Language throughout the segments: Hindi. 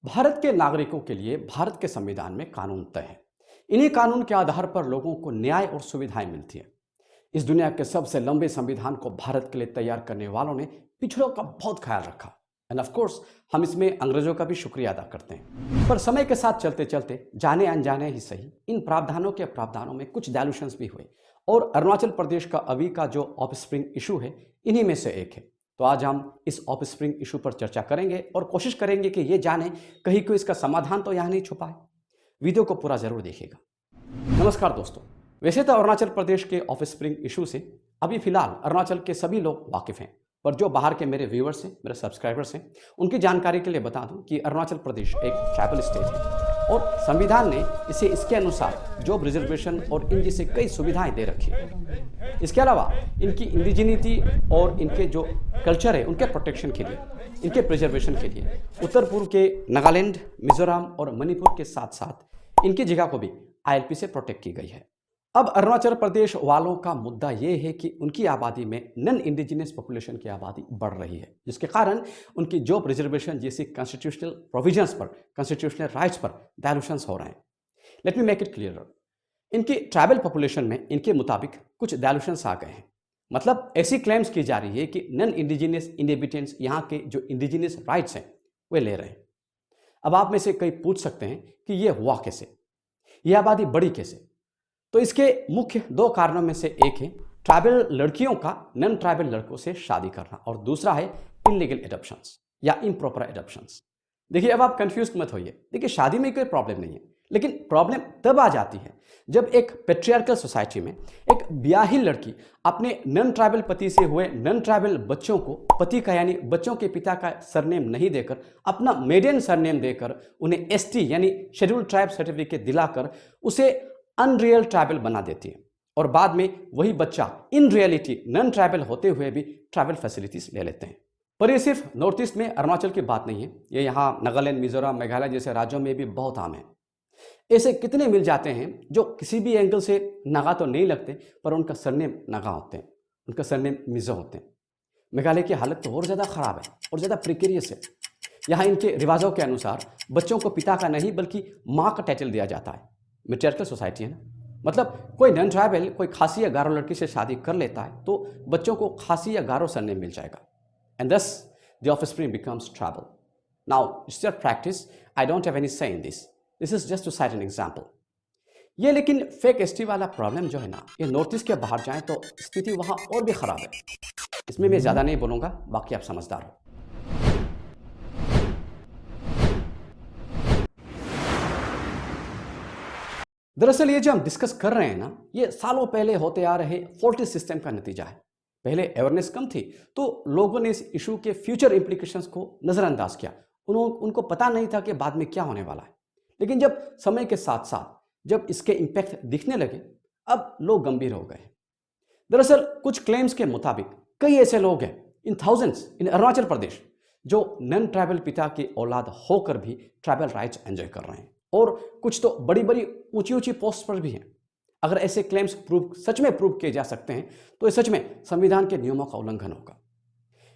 भारत के नागरिकों के लिए भारत के संविधान में कानून तय है। इन्हीं कानून के आधार पर लोगों को न्याय और सुविधाएं मिलती है। इस दुनिया के सबसे लंबे संविधान को भारत के लिए तैयार करने वालों ने पिछड़ों का बहुत ख्याल रखा। एंड ऑफ कोर्स हम इसमें अंग्रेजों का भी शुक्रिया अदा करते हैं। पर समय के साथ चलते चलते जाने अनजाने ही सही इन प्रावधानों में कुछ डायल्यूशंस भी हुए और अरुणाचल प्रदेश का अभी का जो ऑफस्प्रिंग इशू है इन्हीं में से एक है। तो आज हम इस ऑफस्प्रिंग इशू पर चर्चा करेंगे और कोशिश करेंगे कि ये जाने कहीं कोई इसका समाधान तो यहाँ नहीं छुपा है। वीडियो को पूरा जरूर देखिएगा। नमस्कार दोस्तों, वैसे तो अरुणाचल प्रदेश के ऑफस्प्रिंग इशू से अभी फिलहाल अरुणाचल के सभी लोग वाकिफ हैं, पर जो बाहर के मेरे व्यूअर्स हैं, मेरे सब्सक्राइबर्स हैं, उनकी जानकारी के लिए बता दूं कि अरुणाचल प्रदेश एक ट्राइबल स्टेट है और संविधान ने इसे इसके अनुसार जॉब रिजर्वेशन और इन जैसे कई सुविधाएं दे रखी है। इसके अलावा इनकी इंडिजिनिटी और इनके जो कल्चर है उनके प्रोटेक्शन के लिए, इनके प्रिजर्वेशन के लिए उत्तर पूर्व के नागालैंड, मिजोरम और मणिपुर के साथ साथ इनकी जगह को भी आईएलपी से प्रोटेक्ट की गई है। अब अरुणाचल प्रदेश वालों का मुद्दा यह है कि उनकी आबादी में नॉन इंडिजिनियस पॉपुलेशन की आबादी बढ़ रही है, जिसके कारण उनकी जॉब रिजर्वेशन जैसी कॉन्स्टिट्यूशनल प्रोविजंस पर, कॉन्स्टिट्यूशनल राइट्स पर डायल्यूशंस हो रहे हैं। Let me make it clear, इनकी ट्राइबल पॉपुलेशन में इनके मुताबिक कुछ डायल्यूशंस आ गए हैं। मतलब ऐसी क्लेम्स की जा रही है कि नॉन इंडिजिनियस इनहेबिटेंट्स यहाँ के जो इंडिजिनियस राइट्स हैं वे ले रहे हैं। अब आप में से कई पूछ सकते हैं कि यह हुआ कैसे, यह आबादी बढ़ी कैसे। तो इसके मुख्य दो कारणों में से एक है ट्राइबल लड़कियों का नॉन ट्राइबल लड़कों से शादी करना और दूसरा है इनलीगल एडॉप्शंस या इम्प्रॉपर एडॉप्शंस। देखिए, अब आप कंफ्यूज मत होइए। देखिए, शादी में कोई प्रॉब्लम नहीं है, लेकिन प्रॉब्लम तब आ जाती है जब एक पेट्रियार्कल सोसाइटी में एक ब्याही लड़की अपने नॉन ट्राइबल पति से हुए नॉन ट्राइबल बच्चों को पति का यानी बच्चों के पिता का सरनेम नहीं देकर अपना मेडियन सरनेम देकर उन्हें एसटी यानी शेड्यूल ट्राइब सर्टिफिकेट दिलाकर उसे अनरियल ट्राइबल बना देती है और बाद में वही बच्चा इन रियलिटी नॉन ट्राइबल होते हुए भी ट्राइबल फैसिलिटीज ले लेते हैं। पर ये सिर्फ नॉर्थ ईस्ट में अरुणाचल की बात नहीं है, ये यहाँ नागालैंड, मिजोरम, मेघालय जैसे राज्यों में भी बहुत आम है। ऐसे कितने मिल जाते हैं जो किसी भी एंगल से नागा तो नहीं लगते पर उनका सरनेम नागा होते हैं, उनका सरनेम मिजो होते हैं। मेघालय की हालत तो और ज़्यादा ख़राब है और ज़्यादा प्रिकेरियस है। यहाँ इनके रिवाजों के अनुसार बच्चों को पिता का नहीं बल्कि माँ का टाइटल दिया जाता है। मैट्रियार्कल सोसाइटी है ना, मतलब कोई नॉन ट्राइबल कोई खासी या गारो लड़की से शादी कर लेता है तो बच्चों को खासी या गारो सरनेम मिल जाएगा and thus the offspring becomes tribal. Now, it's their practice. I don't have any say in this. This is just to cite an example. ये लेकिन फेक एसटी वाला प्रॉब्लम जो है ना, ये नॉर्थ ईस्ट के बाहर जाएं तो स्थिति वहाँ और भी खराब है। इसमें मैं ज़्यादा नहीं बोलूँगा, बाकी आप समझदार हो। दरअसल ये जो हम डिस्कस कर रहे हैं ना, ये सालों पहले होते आ रहे फॉल्टी सिस्टम का नतीजा है। पहले अवेयरनेस कम थी तो लोगों ने इस इशू के फ्यूचर इंप्लीकेशंस को नज़रअंदाज किया। उनको पता नहीं था कि बाद में क्या होने वाला है। लेकिन जब समय के साथ साथ जब इसके इम्पैक्ट दिखने लगे, अब लोग गंभीर हो गए। दरअसल कुछ क्लेम्स के मुताबिक कई ऐसे लोग हैं इन थाउजेंड्स इन अरुणाचल प्रदेश जो नॉन ट्राइबल पिता की औलाद होकर भी ट्राइबल राइट्स एंजॉय कर रहे हैं और कुछ तो बड़ी बड़ी ऊंची ऊंची पोस्ट पर भी हैं। अगर ऐसे क्लेम्स सच में प्रूव किए जा सकते हैं तो ये सच में संविधान के नियमों का उल्लंघन होगा।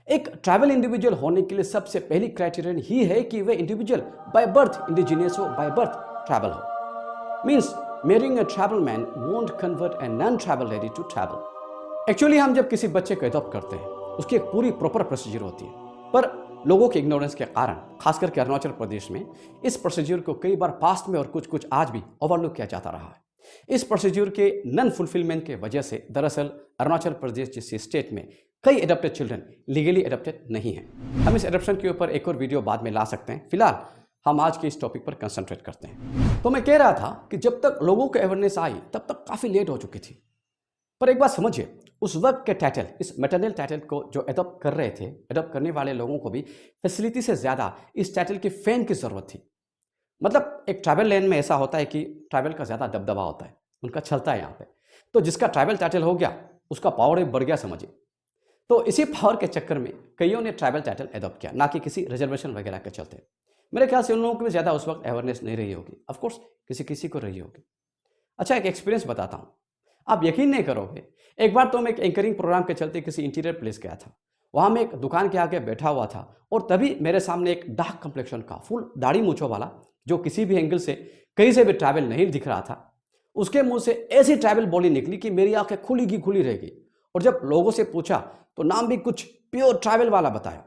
एक ट्राइबल इंडिविजुअल होने के लिए सबसे पहली क्राइटेरियन ही है कि वह इंडिविजुअल बाय बर्थ इंडिजिनियस हो, बाय बर्थ ट्राइबल हो। Means marrying a tribal man won't convert a non tribal lady to tribal. Actually हम जब किसी बच्चे को एडॉप्ट करते हैं उसकी एक पूरी प्रॉपर प्रोसीजर होती है, पर लोगों के इग्नोरेंस के कारण खासकर के अरुणाचल प्रदेश में इस प्रोसीजर को कई बार पास्ट में और कुछ आज भी ओवरलुक किया जाता रहा है। इस प्रोसीजर के नॉन फुलफिलमेंट के वजह से दरअसल अरुणाचल प्रदेश जैसे स्टेट में कई एडॉप्टेड चिल्ड्रन लीगली एडॉप्टेड नहीं हैं। हम इस एडॉप्शन के ऊपर एक और वीडियो बाद में ला सकते हैं, फिलहाल हम आज के इस टॉपिक पर कंसंट्रेट करते हैं। तो मैं कह रहा था कि जब तक लोगों को अवेयरनेस आई तब तक काफ़ी लेट हो चुकी थी। पर एक बात समझिए, उस वक्त के टाइटल, इस मैटरनल टाइटल को जो एडॉप्ट कर रहे थे, एडॉप्ट करने वाले लोगों को भी फैसिलिटी से ज़्यादा इस टाइटल की फेम की ज़रूरत थी। मतलब एक ट्राइबल लैंड में ऐसा होता है कि ट्राइबल का ज़्यादा दबदबा होता है, उनका चलता है यहाँ पे। तो जिसका ट्राइबल टाइटल हो गया उसका पावर बढ़ गया समझिए। तो इसी पावर के चक्कर में कईयों ने ट्राइबल टाइटल एडॉप्ट किया, ना कि किसी रिजर्वेशन वगैरह के चलते। मेरे ख्याल से उन लोगों को भी ज़्यादा उस वक्त अवेयरनेस नहीं रही होगी। ऑफकोर्स किसी किसी को रही होगी। अच्छा, एक एक्सपीरियंस बताता हूँ, आप यकीन नहीं करोगे। एक बार तो मैं एक एंकरिंग प्रोग्राम के चलते किसी इंटीरियर प्लेस गया था। वहाँ मैं एक दुकान के आगे बैठा हुआ था और तभी मेरे सामने एक डार्क कम्प्लेक्शन का फुल दाढ़ी मूंछों वाला, जो किसी भी एंगल से कहीं से भी ट्रैवल नहीं दिख रहा था, उसके मुंह से ऐसी ट्रैवल बोली निकली कि मेरी आंखें खुली की खुली रह गई। और जब लोगों से पूछा तो नाम भी कुछ प्योर ट्रैवल वाला बताया।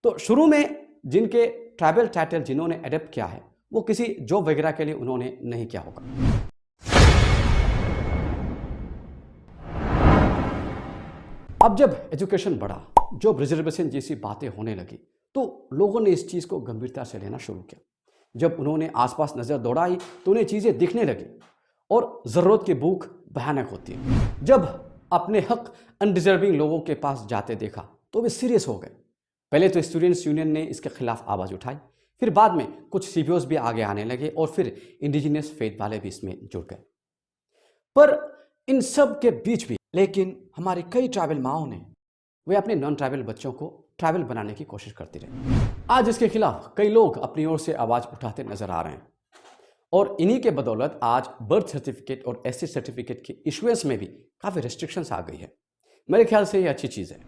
तो शुरू में जिनके ट्रैवल टाइटल जिन्होंने अडेप्ट किया है वो किसी जॉब वगैरह के लिए उन्होंने नहीं किया होगा। अब जब एजुकेशन बढ़ा, जॉब रिजर्वेशन जैसी बातें होने लगी, तो लोगों ने इस चीज़ को गंभीरता से लेना शुरू किया। जब उन्होंने आसपास नज़र दौड़ाई तो उन्हें चीज़ें दिखने लगी और ज़रूरत की भूख भयानक होती है। जब अपने हक अनडिजर्विंग लोगों के पास जाते देखा तो वे सीरियस हो गए। पहले तो स्टूडेंट्स यूनियन ने इसके खिलाफ आवाज़ उठाई, फिर बाद में कुछ सीबीओस भी आगे आने लगे और फिर इंडिजिनियस फेथ वाले भी इसमें जुड़ गए। पर इन सब के बीच भी लेकिन हमारी कई ट्राइबल माओं ने वे अपने नॉन ट्राइबल बच्चों को ट्राइबल बनाने की कोशिश करती रही। आज इसके खिलाफ कई लोग अपनी ओर से आवाज़ उठाते नजर आ रहे हैं और इन्हीं के बदौलत आज बर्थ सर्टिफिकेट और एसटी सर्टिफिकेट के इशुएंस में भी काफ़ी रेस्ट्रिक्शंस आ गई है। मेरे ख्याल से ये अच्छी चीज़ है।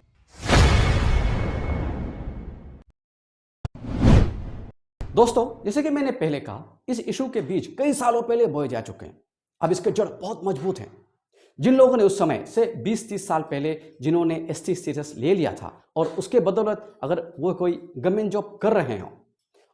दोस्तों, जैसे कि मैंने पहले कहा, इस इशू के बीच कई सालों पहले बोए जा चुके हैं। अब इसके जड़ बहुत मजबूत हैं। जिन लोगों ने उस समय से 20-30 साल पहले जिन्होंने एसटी स्टेटस ले लिया था और उसके बदौलत अगर वो कोई गवर्नमेंट जॉब कर रहे हों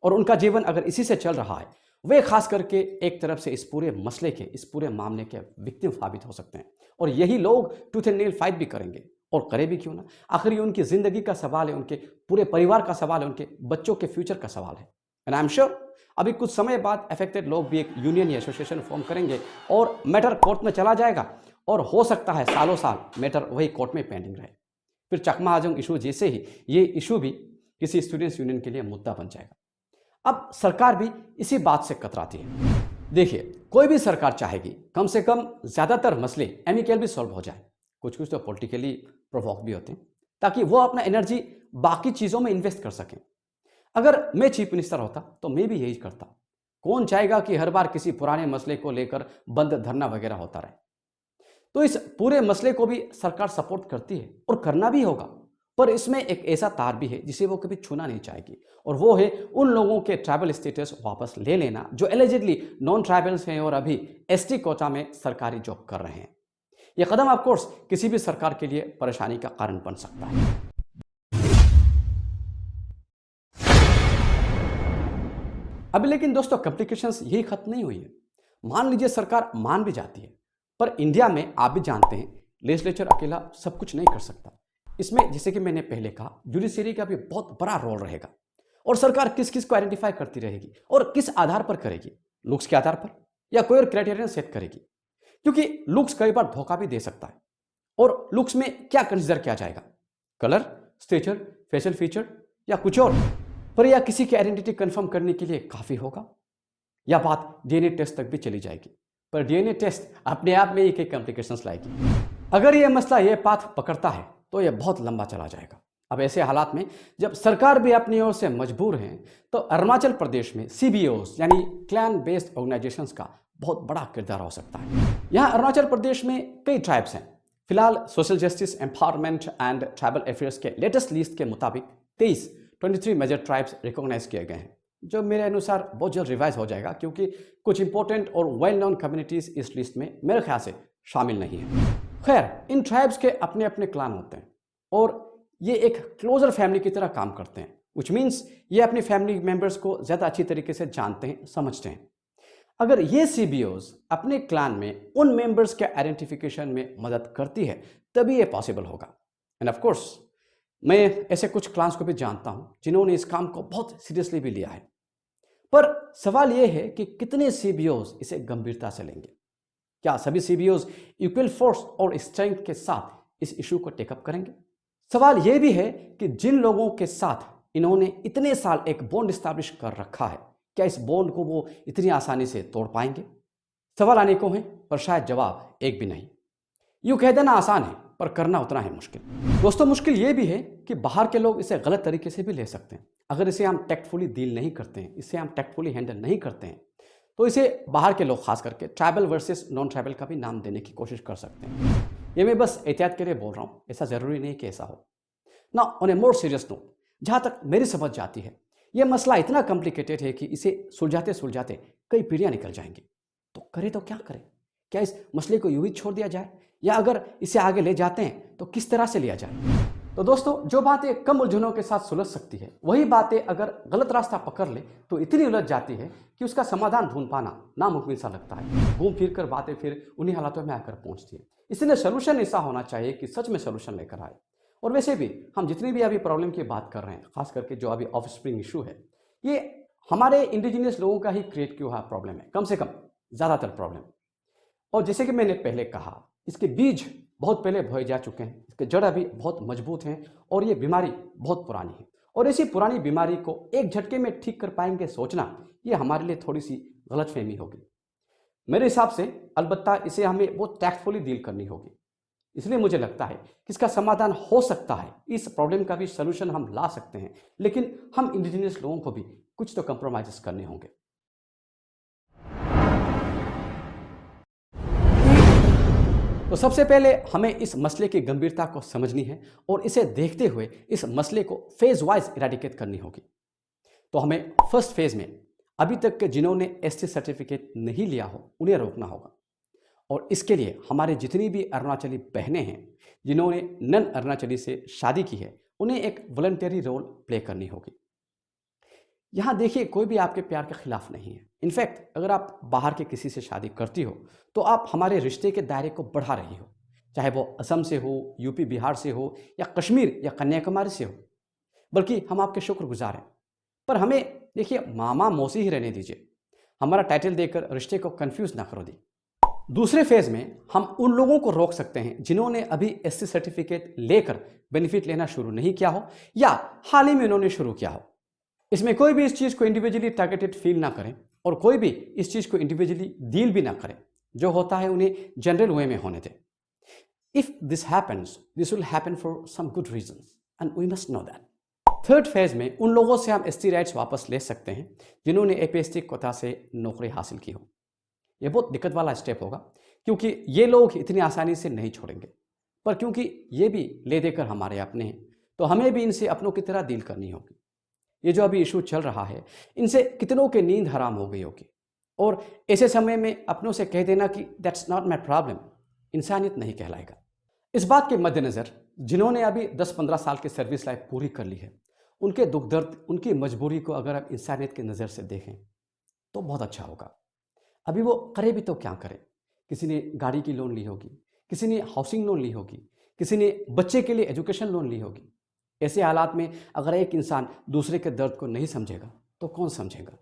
और उनका जीवन अगर इसी से चल रहा है, वे खास करके एक तरफ से इस पूरे मसले के, इस पूरे मामले के विक्टिम साबित हो सकते हैं और यही लोग टूथ एंड नेल फाइट भी करेंगे। और करे भी क्यों ना, आखिर ये उनकी जिंदगी का सवाल है, उनके पूरे परिवार का सवाल है, उनके बच्चों के फ्यूचर का सवाल है। एंड आई एम श्योर अभी कुछ समय बाद अफेक्टेड लोग भी एक यूनियन या एसोसिएशन फॉर्म करेंगे और मैटर कोर्ट में चला जाएगा और हो सकता है सालों साल मैटर वही कोर्ट में पेंडिंग रहे। फिर चकमा आजम इशू जैसे ही ये इशू भी किसी स्टूडेंट्स यूनियन के लिए मुद्दा बन जाएगा। अब सरकार भी इसी बात से कतराती है। देखिए, कोई भी सरकार चाहेगी कम से कम ज़्यादातर मसले एमिकल भी सॉल्व हो जाए, कुछ कुछ तो पॉलिटिकली प्रोवोक भी होते हैं, ताकि वो अपना एनर्जी बाकी चीज़ों में इन्वेस्ट कर सकें। अगर मैं चीफ मिनिस्टर होता तो मैं भी यही करता। कौन चाहेगा कि हर बार किसी पुराने मसले को लेकर बंद धरना वगैरह होता रहे। तो इस पूरे मसले को भी सरकार सपोर्ट करती है और करना भी होगा, पर इसमें एक ऐसा तार भी है जिसे वो कभी छूना नहीं चाहेगी और वो है उन लोगों के ट्राइबल स्टेटस वापस ले लेना जो एलिजिडली नॉन ट्राइबल्स हैं और अभी एसटी कोटा में सरकारी जॉब कर रहे हैं। यह कदम ऑफ कोर्स किसी भी सरकार के लिए परेशानी का कारण बन सकता है। अभी लेकिन दोस्तों, कॉम्प्लिकेशंस यही खत्म नहीं हुई है। मान लीजिए सरकार मान भी जाती है, पर इंडिया में आप भी जानते हैं लेजिस्लेचर अकेला सब कुछ नहीं कर सकता। इसमें जैसे कि मैंने पहले कहा, जुडिशरी का भी बहुत बड़ा रोल रहेगा और सरकार किस किस को आइडेंटिफाई करती रहेगी और किस आधार पर करेगी, लुक्स के आधार पर या कोई और क्राइटेरियन सेट करेगी, क्योंकि लुक्स कई बार धोखा भी दे सकता है। और लुक्स में क्या कंसिडर किया जाएगा, कलर, स्टेचर, फेशियल फीचर या कुछ और, पर या किसी की आइडेंटिटी कंफर्म करने के लिए काफ़ी होगा, या बात डीएनए टेस्ट तक भी चली जाएगी। पर डीएनए टेस्ट अपने आप में ही कई कॉम्प्लिकेशंस लाएगी। अगर यह मसला ये पाथ पकड़ता है तो यह बहुत लंबा चला जाएगा। अब ऐसे हालात में जब सरकार भी अपनी ओर से मजबूर है तो अरुणाचल प्रदेश में सीबीओस यानी क्लैन बेस्ड ऑर्गेनाइजेशंस का बहुत बड़ा किरदार हो सकता है। यहाँ अरुणाचल प्रदेश में कई ट्राइब्स हैं। फिलहाल social justice, empowerment and tribal affairs के लेटेस्ट लिस्ट के मुताबिक 23 मेजर ट्राइब्स रिकॉग्नाइज किए गए हैं, जो मेरे अनुसार बहुत जल्द रिवाइज हो जाएगा, क्योंकि कुछ इंपॉर्टेंट और वेल नोन कम्युनिटीज इस लिस्ट में मेरे ख्याल से शामिल नहीं है। खैर, इन ट्राइब्स के अपने अपने क्लान होते हैं और ये एक क्लोजर फैमिली की तरह काम करते हैं, विच मीन्स ये अपनी फैमिली मेंबर्स को ज़्यादा अच्छी तरीके से जानते हैं, समझते हैं। अगर ये सीबीओज अपने क्लान में उन मेंबर्स के आइडेंटिफिकेशन में मदद करती है तभी ये पॉसिबल होगा। एंड ऑफ कोर्स मैं ऐसे कुछ क्लान्स को भी जानता हूं जिन्होंने इस काम को बहुत सीरियसली भी लिया है। पर सवाल यह है कि कितने सीबीओज इसे गंभीरता से लेंगे। क्या सभी सीबीओज इक्वल फोर्स और स्ट्रेंथ के साथ इस इशू को टेकअप करेंगे? सवाल यह भी है कि जिन लोगों के साथ इन्होंने इतने साल एक बॉन्ड स्टैब्लिश कर रखा है, क्या इस बॉन्ड को वो इतनी आसानी से तोड़ पाएंगे? सवाल अनेकों हैं, पर शायद जवाब एक भी नहीं। यूं कह देना आसान है, पर करना उतना ही मुश्किल। दोस्तों, मुश्किल ये भी है कि बाहर के लोग इसे गलत तरीके से भी ले सकते हैं। अगर इसे हम टैक्टफुली डील नहीं करते हैं, इसे हम टैक्टफुली हैंडल नहीं करते हैं, तो इसे बाहर के लोग, खास करके ट्राइबल वर्सेस नॉन ट्राइबल का भी नाम देने की कोशिश कर सकते हैं। ये मैं बस एहतियात के लिए बोल रहा हूँ, ऐसा ज़रूरी नहीं कि ऐसा हो। ना on A more serious note, जहाँ तक मेरी समझ जाती है, यह मसला इतना कॉम्प्लिकेटेड है कि इसे सुलझाते सुलझाते कई पीढ़ियाँ निकल जाएंगी। तो करें तो क्या करें? क्या इस मसले को यूं ही छोड़ दिया जाए, या अगर इसे आगे ले जाते हैं तो किस तरह से लिया जाए? तो दोस्तों, जो बातें कम उलझनों के साथ सुलझ सकती है, वही बातें अगर गलत रास्ता पकड़ ले तो इतनी उलझ जाती है कि उसका समाधान ढूंढ पाना नामुमकिन सा लगता है। घूम फिर कर बातें फिर उन्हीं हालातों में आकर पहुंचती है। इसलिए सोल्यूशन ऐसा होना चाहिए कि सच में सोल्यूशन लेकर आए। और वैसे भी हम जितनी भी अभी प्रॉब्लम की बात कर रहे हैं, खास करके जो अभी ऑफ स्प्रिंग इशू है, ये हमारे इंडिजिनियस लोगों का ही क्रिएट किया हुआ प्रॉब्लम है, कम से कम ज़्यादातर प्रॉब्लम। और जैसे कि मैंने पहले कहा, इसके बीज बहुत पहले बोए जा चुके हैं, इसके जड़ अभी बहुत मजबूत हैं, और ये बीमारी बहुत पुरानी है। और ऐसी पुरानी बीमारी को एक झटके में ठीक कर पाएंगे सोचना, ये हमारे लिए थोड़ी सी गलतफहमी होगी मेरे हिसाब से। अलबत्ता इसे हमें बहुत टैक्टफुली डील करनी होगी। इसलिए मुझे लगता है कि इसका समाधान हो सकता है, इस प्रॉब्लम का भी सोल्यूशन हम ला सकते हैं, लेकिन हम इंडिजिनियस लोगों को भी कुछ तो कंप्रोमाइज़ करने होंगे। तो सबसे पहले हमें इस मसले की गंभीरता को समझनी है, और इसे देखते हुए इस मसले को फेज वाइज इरेडिकेट करनी होगी। तो हमें फर्स्ट फेज में अभी तक के जिन्होंने एसटी सर्टिफिकेट नहीं लिया हो, उन्हें रोकना होगा। और इसके लिए हमारे जितनी भी अरुणाचली बहनें हैं जिन्होंने नन अरुणाचली से शादी की है, उन्हें एक वॉलंटरी रोल प्ले करनी होगी। यहाँ देखिए, कोई भी आपके प्यार के खिलाफ नहीं है। इनफैक्ट अगर आप बाहर के किसी से शादी करती हो तो आप हमारे रिश्ते के दायरे को बढ़ा रही हो, चाहे वो असम से हो, यूपी बिहार से हो, या कश्मीर या कन्याकुमारी से हो। बल्कि हम आपके शुक्रगुजार हैं। पर हमें देखिए, मामा मौसी ही रहने दीजिए। हमारा टाइटल देकर रिश्ते को कंफ्यूज ना करो दी। दूसरे फेज में हम उन लोगों को रोक सकते हैं जिन्होंने अभी एससी सर्टिफिकेट लेकर बेनिफिट लेना शुरू नहीं किया हो, या हाल ही में उन्होंने शुरू किया हो। इसमें कोई भी इस चीज़ को इंडिविजुअली टारगेटेड फील ना करें, और कोई भी इस चीज़ को इंडिविजुअली डील भी ना करें। जो होता है उन्हें जनरल वे में होने दें। If this happens, this will happen for some good reasons, and we must know that. Third phase में उन लोगों से हम एसटी राइट्स वापस ले सकते हैं जिन्होंने एपीएसटी कोटा से नौकरी हासिल की हो। यह बहुत दिक्कत वाला स्टेप होगा, क्योंकि ये लोग इतनी आसानी से नहीं छोड़ेंगे। पर क्योंकि ये भी ले देकर हमारे अपने हैं, तो हमें भी इनसे अपनों की तरह डील करनी होगी। ये जो अभी इशू चल रहा है, इनसे कितनों की नींद हराम हो गई होगी। और ऐसे समय में अपनों से कह देना कि दैट्स नॉट माई प्रॉब्लम, इंसानियत नहीं कहलाएगा। इस बात के मद्देनज़र जिन्होंने अभी 10-15 साल की सर्विस लाइफ पूरी कर ली है, उनके दुख दर्द, उनकी मजबूरी को अगर आप इंसानियत की नज़र से देखें तो बहुत अच्छा होगा। अभी वो करे भी तो क्या करे? किसी ने गाड़ी की लोन ली होगी, किसी ने हाउसिंग लोन ली होगी, किसी ने बच्चे के लिए एजुकेशन लोन ली होगी। ऐसे हालात में अगर एक इंसान दूसरे के दर्द को नहीं समझेगा तो कौन समझेगा?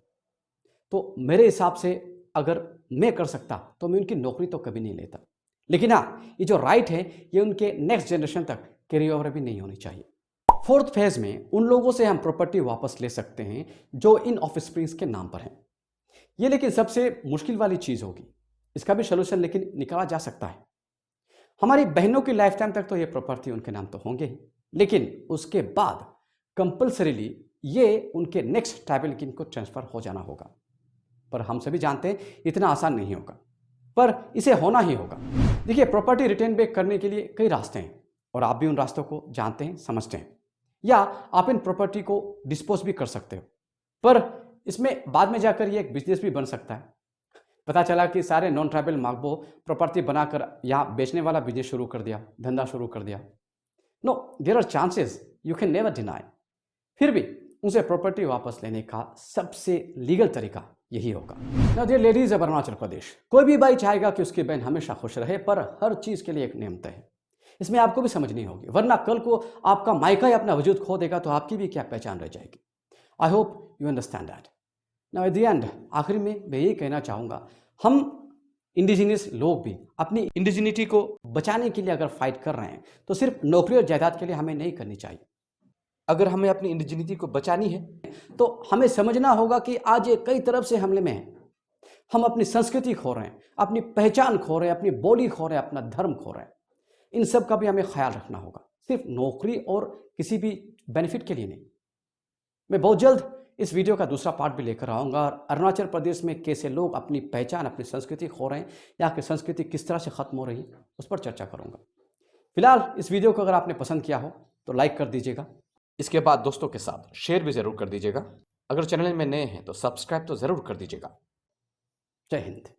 तो मेरे हिसाब से अगर मैं कर सकता तो मैं उनकी नौकरी तो कभी नहीं लेता। लेकिन हाँ, ये जो राइट है ये उनके नेक्स्ट जनरेशन तक कैरी ओवर भी नहीं होनी चाहिए। फोर्थ फेज में उन लोगों से हम प्रॉपर्टी वापस ले सकते हैं जो इन ऑफस्प्रिंग्स के नाम पर हैं। ये लेकिन सबसे मुश्किल वाली चीज़ होगी। इसका भी सोल्यूशन लेकिन निकाला जा सकता है। हमारी बहनों की लाइफ टाइम तक तो ये प्रॉपर्टी उनके नाम तो होंगे ही, लेकिन उसके बाद कंपल्सरीली ये उनके नेक्स्ट ट्राइबल किन को ट्रांसफ़र हो जाना होगा। पर हम सभी जानते हैं इतना आसान नहीं होगा, पर इसे होना ही होगा। देखिए, प्रॉपर्टी रिटर्न बैक करने के लिए कई रास्ते हैं, और आप भी उन रास्तों को जानते हैं, समझते हैं। या आप इन प्रॉपर्टी को डिस्पोज भी कर सकते हो, पर इसमें बाद में जाकर ये एक बिजनेस भी बन सकता है। पता चला कि सारे नॉन ट्राइबल मागबो प्रॉपर्टी बनाकर यहाँ बेचने वाला बिजनेस शुरू कर दिया, धंधा शुरू कर दिया। No, there are chances, you can never deny. फिर भी उनसे प्रॉपर्टी वापस लेने का सबसे लीगल तरीका यही होगा। ना dear ladies of Arunachal Pradesh, कोई भी भाई चाहेगा कि उसकी बहन हमेशा खुश रहे, पर हर चीज़ के लिए एक नियम तय है। इसमें आपको भी समझनी होगी, वरना कल को आपका मायका ही अपना वजूद खो देगा तो आपकी भी क्या पहचान रह जाएगी। I hope you understand that. Now at the end, आखिर में मैं यही कहना चाहूँगा, हम इंडिजिनियस लोग भी अपनी इंडिजिनिटी को बचाने के लिए अगर फाइट कर रहे हैं तो सिर्फ नौकरी और जायदाद के लिए हमें नहीं करनी चाहिए। अगर हमें अपनी इंडिजिनिटी को बचानी है तो हमें समझना होगा कि आज ये कई तरफ से हमले में है। हम अपनी संस्कृति खो रहे हैं, अपनी पहचान खो रहे हैं, अपनी बोली खो रहे हैं, अपना धर्म खो रहे हैं। इन सब का भी हमें ख्याल रखना होगा, सिर्फ नौकरी और किसी भी बेनिफिट के लिए नहीं। मैं बहुत जल्द इस वीडियो का दूसरा पार्ट भी लेकर आऊँगा, और अरुणाचल प्रदेश में कैसे लोग अपनी पहचान, अपनी संस्कृति खो रहे हैं, यहाँ की संस्कृति किस तरह से ख़त्म हो रही है, उस पर चर्चा करूँगा। फिलहाल इस वीडियो को अगर आपने पसंद किया हो तो लाइक कर दीजिएगा। इसके बाद दोस्तों के साथ शेयर भी ज़रूर कर दीजिएगा। अगर चैनल में नए हैं तो सब्सक्राइब तो ज़रूर कर दीजिएगा। जय हिंद।